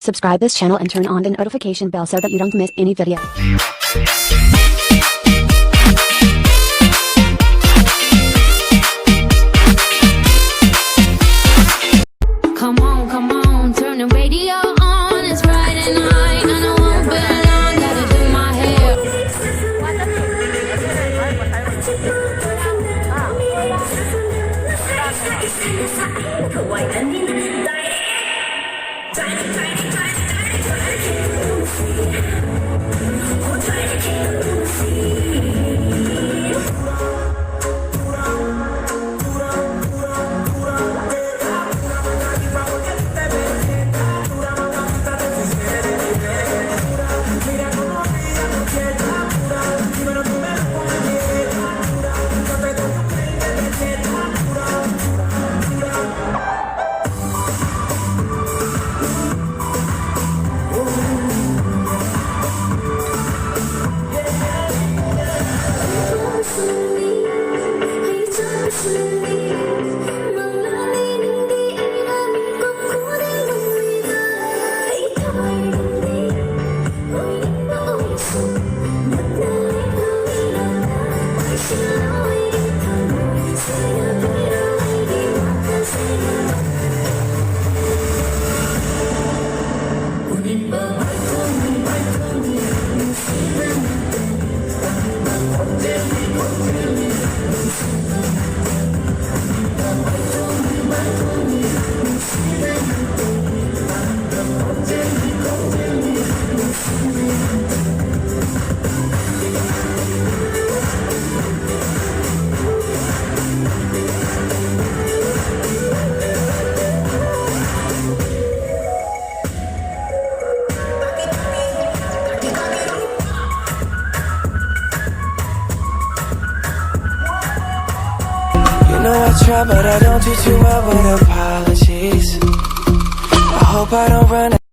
Subscribe this channel and turn on the notification bell so that you don't miss any video. Come on, turn the radio on. It's Friday night and I won't be long. Gotta do my hair. You know I try, but I don't do too well with apologies. I hope I don't run